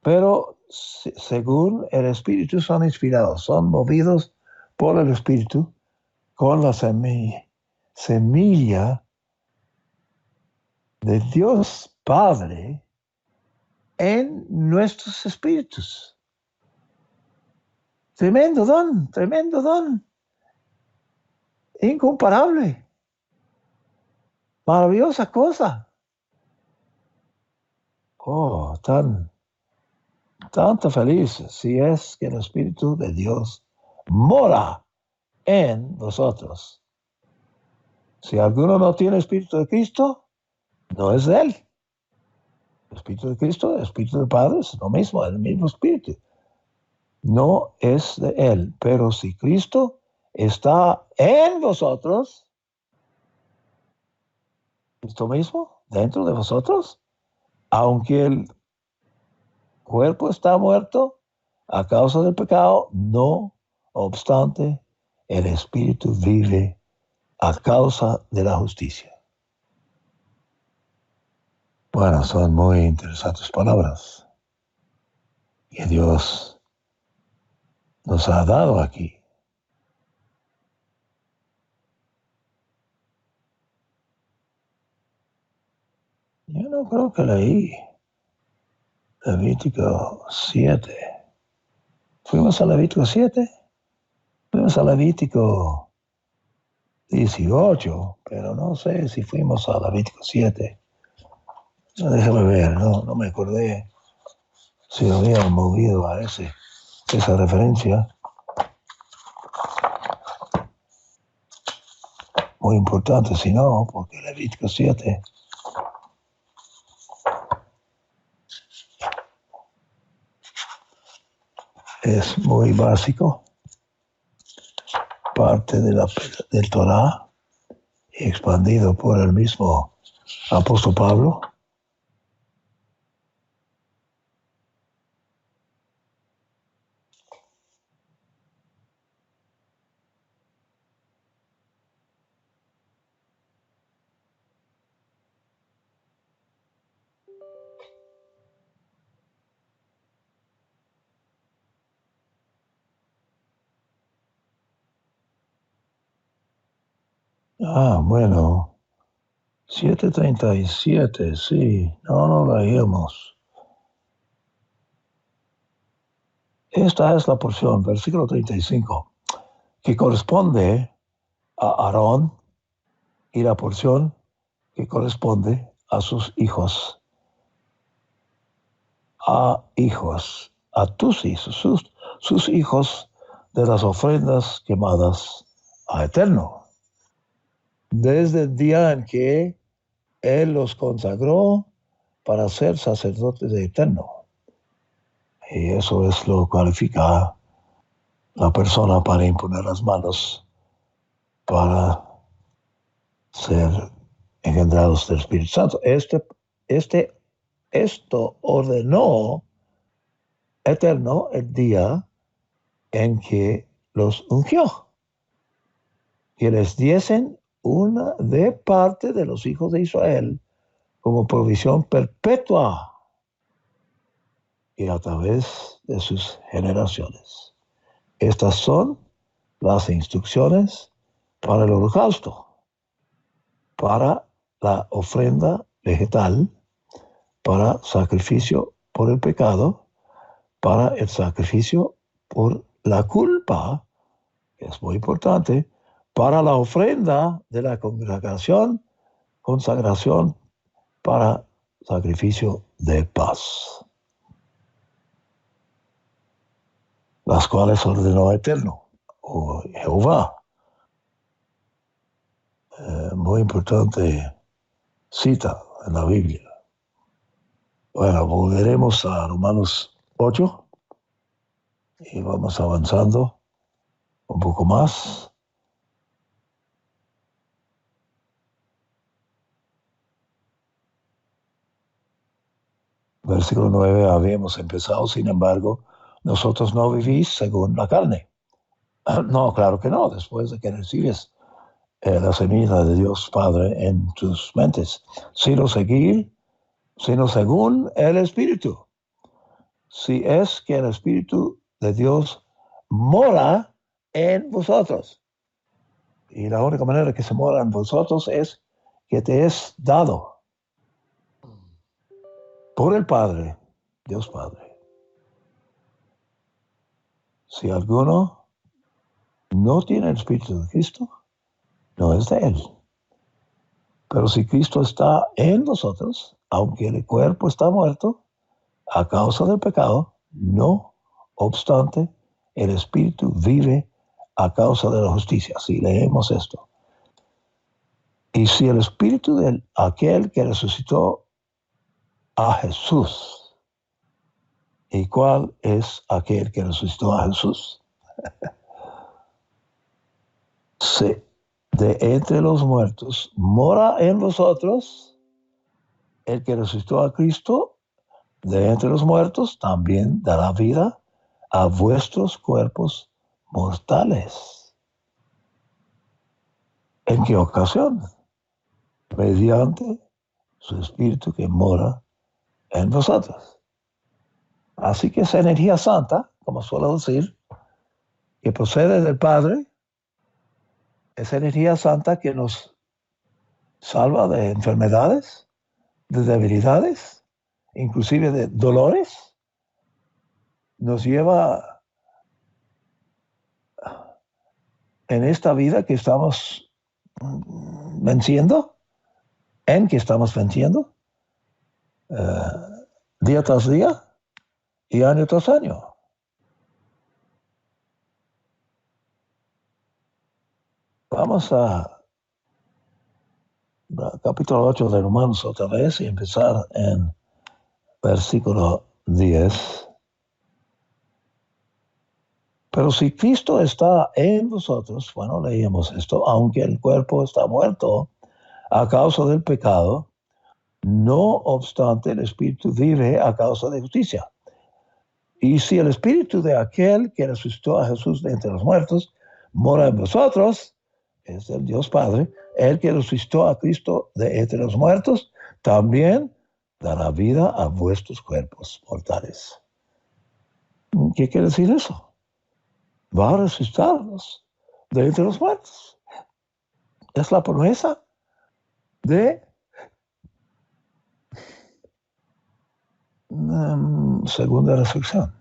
[SPEAKER 1] pero según el Espíritu son inspirados, son movidos por el Espíritu con la semilla de Dios Padre en nuestros espíritus. Tremendo don, incomparable, maravillosa cosa. Oh, tanto feliz si es que el Espíritu de Dios mora en vosotros. Si alguno no tiene Espíritu de Cristo, no es de él. El Espíritu de Cristo, el Espíritu del Padre es lo mismo, el mismo Espíritu. No es de él, pero si Cristo está en vosotros, Cristo mismo, dentro de vosotros, aunque el cuerpo está muerto a causa del pecado, no obstante, el Espíritu vive a causa de la justicia. Bueno, son muy interesantes palabras que Dios nos ha dado aquí. Yo no creo que leí Levítico 7. ¿Fuimos a Levítico 7? Fuimos a Levítico 18, pero no sé si fuimos a Levítico 7. Déjame ver, no me acordé si había movido a esa referencia. Muy importante, si no, porque Levítico 7 es muy básico, parte del Torah, expandido por el mismo apóstol Pablo. Bueno, 7:37, sí, no lo leíamos. Esta es la porción, versículo 35, que corresponde a Aarón y la porción que corresponde a sus hijos. A tus hijos, sus hijos de las ofrendas quemadas a Eterno. Desde el día en que Él los consagró para ser sacerdotes de Eterno. Y eso es lo que cualifica la persona para imponer las manos para ser engendrados del Espíritu Santo. Esto ordenó Eterno el día en que los ungió, que les diesen una de parte de los hijos de Israel como provisión perpetua y a través de sus generaciones. Estas son las instrucciones para el holocausto, para la ofrenda vegetal, para sacrificio por el pecado, para el sacrificio por la culpa, que es muy importante, para la ofrenda de la congregación, consagración para sacrificio de paz, las cuales ordenó Eterno, o Jehová. Muy importante cita en la Biblia. Bueno, volveremos a Romanos 8 y vamos avanzando un poco más. Versículo 9, habíamos empezado, sin embargo, nosotros no vivís según la carne. No, claro que no, después de que recibes la semilla de Dios Padre en tus mentes, sino según el Espíritu. Si es que el Espíritu de Dios mora en vosotros. Y la única manera que se mora en vosotros es que te es dado por el Padre, Dios Padre. Si alguno no tiene el Espíritu de Cristo, no es de Él. Pero si Cristo está en vosotros, aunque el cuerpo está muerto a causa del pecado, no obstante, el Espíritu vive a causa de la justicia. Si leemos esto. Y si el Espíritu de aquel que resucitó a Jesús, ¿y cuál es aquel que resucitó a Jesús? De entre los muertos mora en vosotros, el que resucitó a Cristo de entre los muertos también dará vida a vuestros cuerpos mortales. ¿En qué ocasión? Mediante su Espíritu que mora en vosotros. Así que esa energía santa, como suelo decir, que procede del Padre, esa energía santa que nos salva de enfermedades, de debilidades, inclusive de dolores, nos lleva en esta vida que estamos venciendo, día tras día y año tras año. Vamos a capítulo 8 de Romanos otra vez y empezar en versículo 10. Pero si Cristo está en vosotros, bueno, leíamos esto, aunque el cuerpo está muerto a causa del pecado, no obstante el Espíritu vive a causa de justicia. Y si el Espíritu de aquel que resucitó a Jesús de entre los muertos mora en vosotros, es el Dios Padre, el que resucitó a Cristo de entre los muertos, también dará vida a vuestros cuerpos mortales. ¿Qué quiere decir eso? Va a resucitarnos de entre los muertos. Es la promesa de segunda resurrección,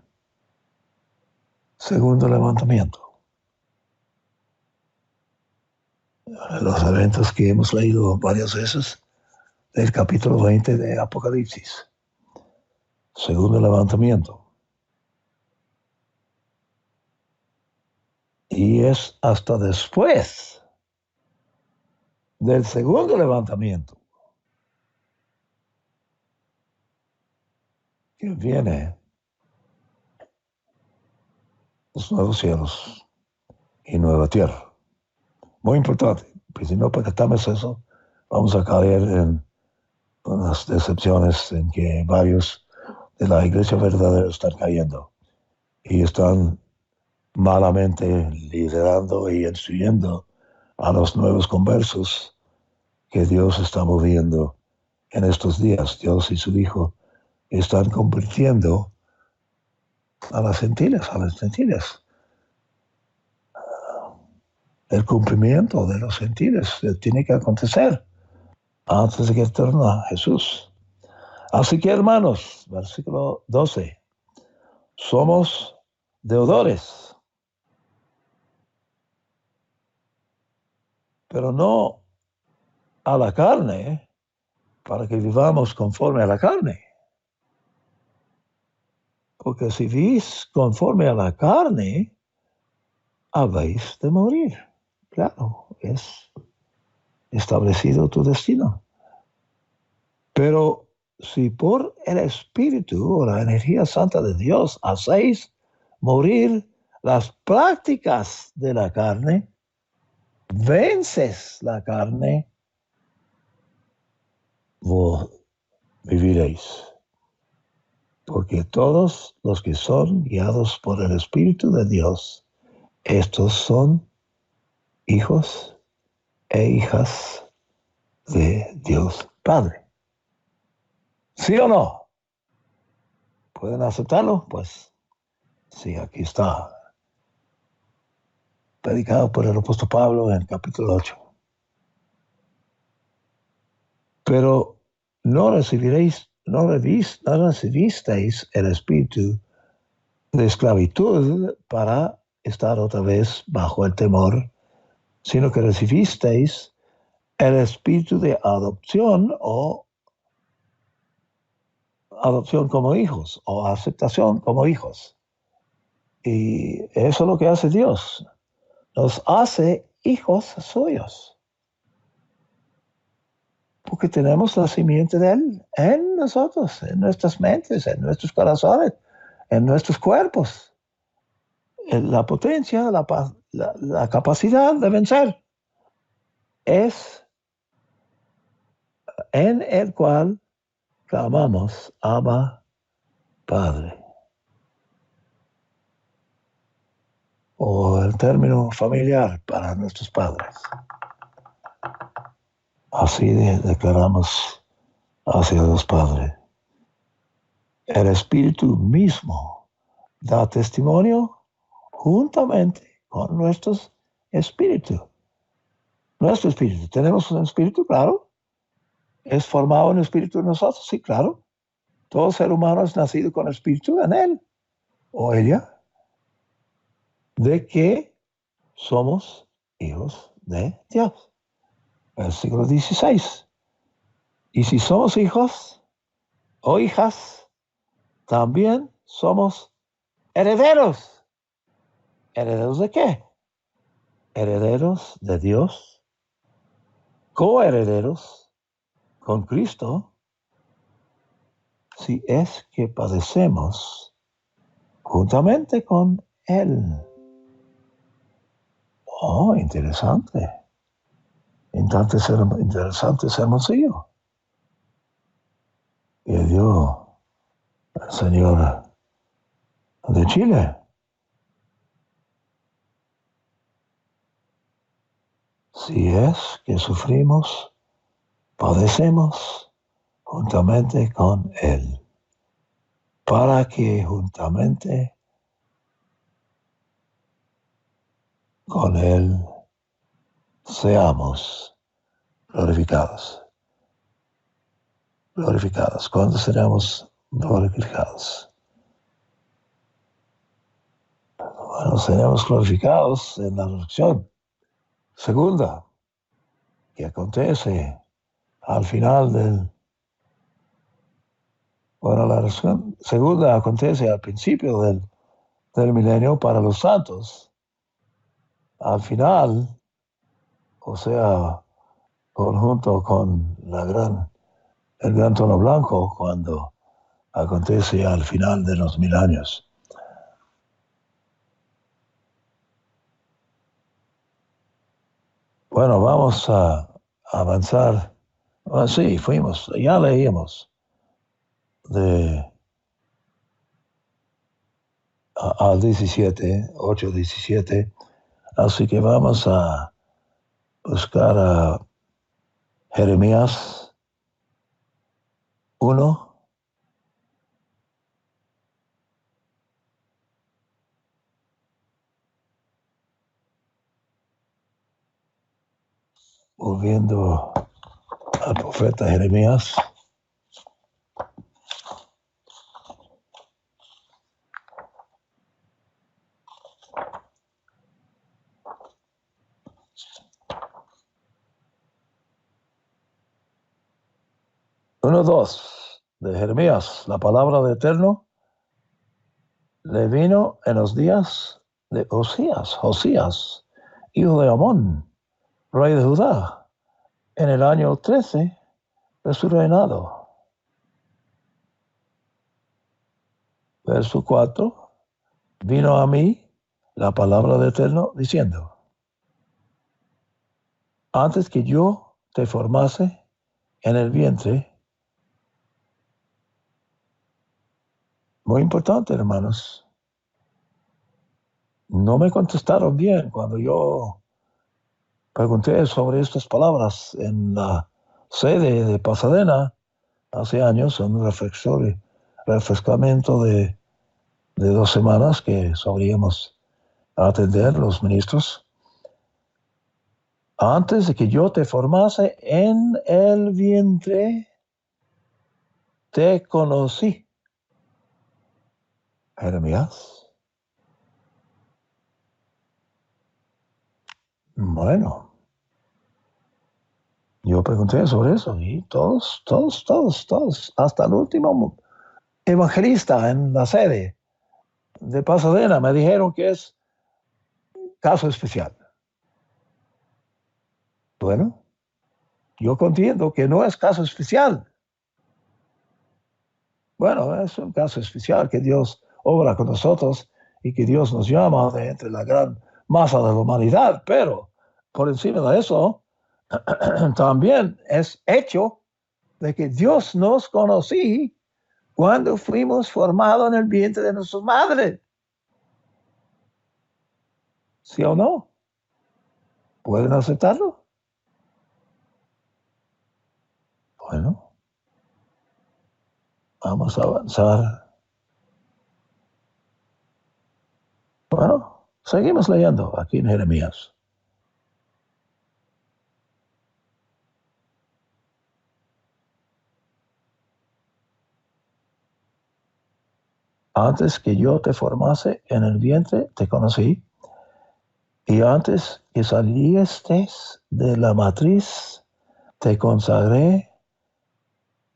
[SPEAKER 1] segundo levantamiento. Los eventos que hemos leído varias veces del capítulo 20 de Apocalipsis. Segundo levantamiento. Y es hasta después del segundo levantamiento que viene los nuevos cielos y nueva tierra. Muy importante, porque si no percatamos eso, vamos a caer en unas decepciones en que varios de la iglesia verdadera están cayendo y están malamente liderando y instruyendo a los nuevos conversos que Dios está moviendo en estos días. Dios y su Hijo están convirtiendo a las gentiles. El cumplimiento de los gentiles tiene que acontecer antes de que torne Jesús. Así que, hermanos, versículo 12, somos deudores, pero no a la carne, para que vivamos conforme a la carne. Porque si vivís conforme a la carne, habéis de morir. Claro, es establecido tu destino. Pero si por el Espíritu o la energía santa de Dios hacéis morir las prácticas de la carne, vences la carne, vos viviréis. Porque todos los que son guiados por el Espíritu de Dios, estos son hijos e hijas de Dios Padre. ¿Sí o no? ¿Pueden aceptarlo? Pues sí, aquí está. Predicado por el apóstol Pablo en el capítulo 8. Pero no recibisteis el espíritu de esclavitud para estar otra vez bajo el temor, sino que recibisteis el espíritu de adopción o adopción como hijos o aceptación como hijos. Y eso es lo que hace Dios. Nos hace hijos suyos. Porque tenemos la simiente de Él en nosotros, en nuestras mentes, en nuestros corazones, en nuestros cuerpos. La potencia, la capacidad de vencer es en el cual clamamos Abba Padre. O el término familiar para nuestros padres. Así declaramos hacia los padres. El Espíritu mismo da testimonio juntamente con nuestros espíritus. Nuestro espíritu. ¿Tenemos un espíritu? Claro. ¿Es formado un espíritu en nosotros? Sí, claro. Todo ser humano es nacido con espíritu en él o ella, de que somos hijos de Dios. Versículo 16. Y si somos hijos o hijas, también somos herederos. ¿Herederos de qué? Herederos de Dios, coherederos con Cristo, si es que padecemos juntamente con Él. Oh, interesante. Interesante sermoncillo que dio el señor de Chile. Si es que sufrimos, padecemos juntamente con Él, para que juntamente con Él seamos glorificados. Glorificados. ¿Cuándo seremos glorificados? Bueno, seremos glorificados en la resurrección segunda, que acontece al final la resurrección segunda acontece al principio del milenio para los santos. Al final, o sea, conjunto con el gran trono blanco, cuando acontece al final de los 1000 años. Bueno, vamos a avanzar. Sí, ya leímos al 17, 8:17. Así que vamos a buscar a Jeremías 1. Volviendo al profeta Jeremías. 1:2 de Jeremías. La palabra de Eterno le vino en los días de Josías, hijo de Amón, rey de Judá, en el año 13 de su reinado. Verso 4. Vino a mí la palabra de Eterno diciendo: antes que yo te formase en el vientre. Muy importante, hermanos. No me contestaron bien cuando yo pregunté sobre estas palabras en la sede de Pasadena hace años, en un refrescamiento de 2 semanas que solíamos atender los ministros. Antes de que yo te formase en el vientre, te conocí. Jeremías. Bueno, yo pregunté sobre eso y todos, hasta el último evangelista en la sede de Pasadena me dijeron que es caso especial. Bueno, yo entiendo que no es caso especial. Bueno, es un caso especial que Dios obra con nosotros y que Dios nos llama de entre la gran masa de la humanidad, pero por encima de eso, también es hecho de que Dios nos conocí cuando fuimos formados en el vientre de nuestras madres. ¿Sí o no? ¿Pueden aceptarlo? Bueno, vamos a avanzar. Bueno, seguimos leyendo aquí en Jeremías. Antes que yo te formase en el vientre, te conocí. Y antes que salieses de la matriz, te consagré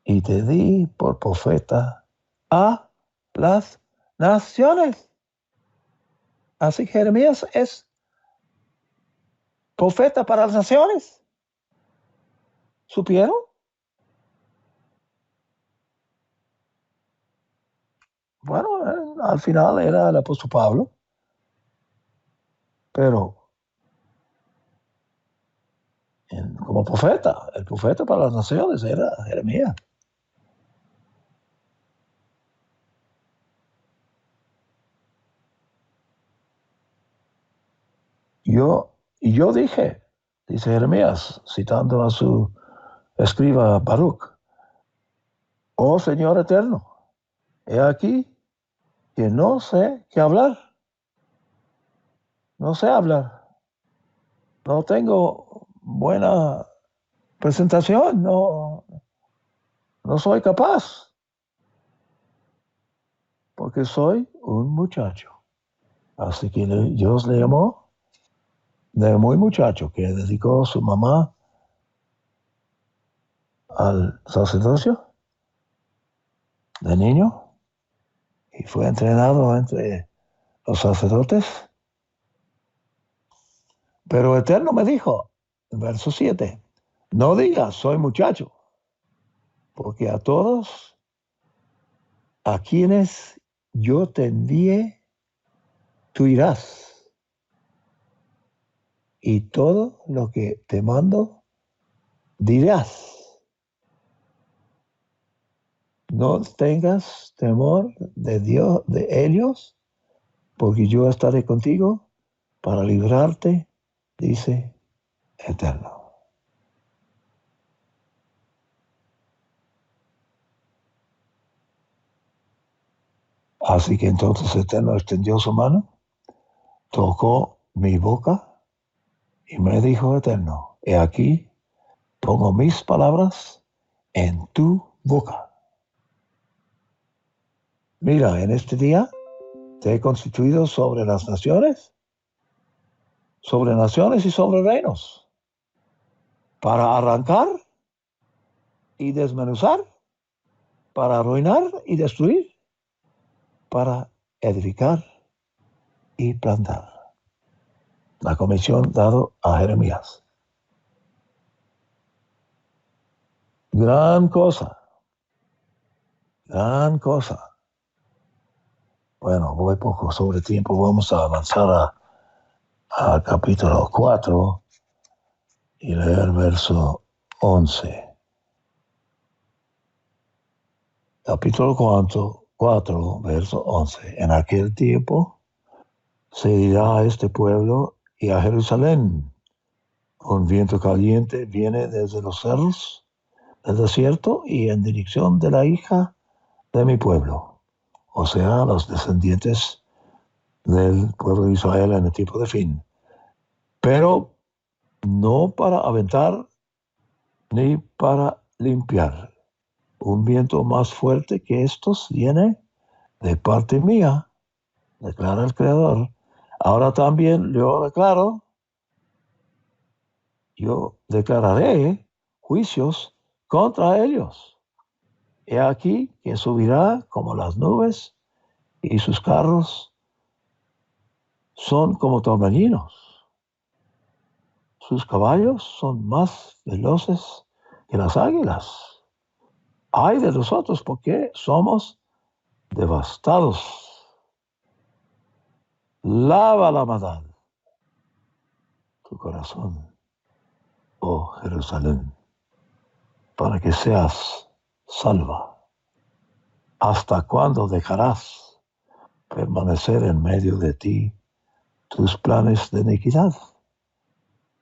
[SPEAKER 1] y te di por profeta a las naciones. Así que Jeremías es profeta para las naciones. ¿Supieron? Bueno, al final era el apóstol Pablo, pero como profeta, el profeta para las naciones era Jeremías. Yo dije, dice Jeremías, citando a su escriba Baruch: oh Señor eterno, he aquí que no sé qué hablar. No sé hablar. No tengo buena presentación. No soy capaz. Porque soy un muchacho. Así que Dios le llamó de muy muchacho, que dedicó su mamá al sacerdocio de niño y fue entrenado entre los sacerdotes. Pero Eterno me dijo, en verso 7, no digas soy muchacho, porque a todos a quienes yo te envié, tú irás. Y todo lo que te mando, dirás. No tengas temor de Dios, de ellos, porque yo estaré contigo para librarte, dice Eterno. Así que entonces Eterno extendió su mano, tocó mi boca y me dijo Eterno, he aquí, pongo mis palabras en tu boca. Mira, en este día te he constituido sobre las naciones, y sobre reinos, para arrancar y desmenuzar para arruinar y destruir, para edificar y plantar. La comisión dado a Jeremías. Gran cosa. Gran cosa. Bueno, voy poco sobre tiempo. Vamos a avanzar a capítulo 4 y leer verso 11. Capítulo 4, verso 11. En aquel tiempo se dirá a este pueblo y a Jerusalén: un viento caliente viene desde los cerros del desierto y en dirección de la hija de mi pueblo, o sea, los descendientes del pueblo de Israel en el tiempo de fin, pero no para aventar ni para limpiar. Un viento más fuerte que estos viene de parte mía, declara el Creador. Ahora también yo declararé juicios contra ellos. He aquí que subirá como las nubes y sus carros son como torbellinos. Sus caballos son más veloces que las águilas. Ay de nosotros, porque somos devastados. Lava la maldad tu corazón, oh Jerusalén, para que seas salva. ¿Hasta cuándo dejarás permanecer en medio de ti tus planes de iniquidad?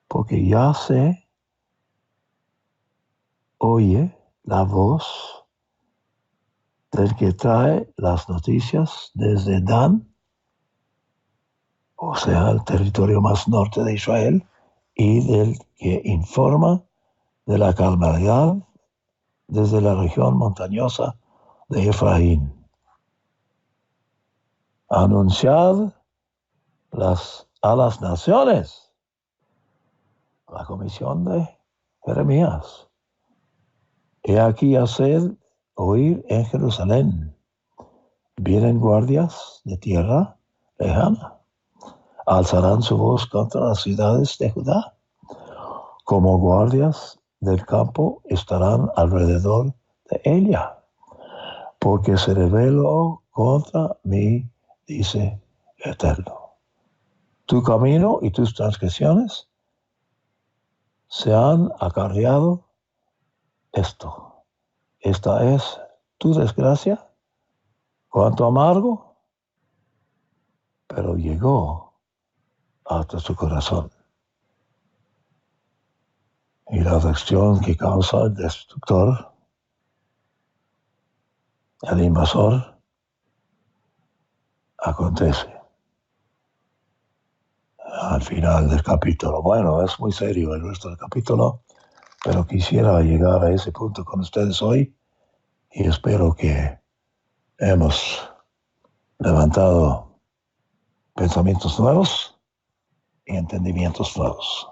[SPEAKER 1] Porque ya se oye la voz del que trae las noticias desde Dan, o sea, el territorio más norte de Israel, y del que informa de la calamidad desde la región montañosa de Efraín. Anunciad a las naciones la comisión de Jeremías. He aquí haced oír en Jerusalén. Vienen guardias de tierra lejana. Alzarán su voz contra las ciudades de Judá. Como guardias del campo estarán alrededor de ella, porque se rebeló contra mí, dice Eterno. Tu camino y tus transgresiones se han acarreado esto. Esta es tu desgracia, cuánto amargo, pero llegó hasta su corazón. Y la aflicción que causa el destructor, el invasor, acontece al final del capítulo. Bueno, es muy serio el resto del capítulo, pero quisiera llegar a ese punto con ustedes hoy y espero que hemos levantado pensamientos nuevos y entendimientos nuevos.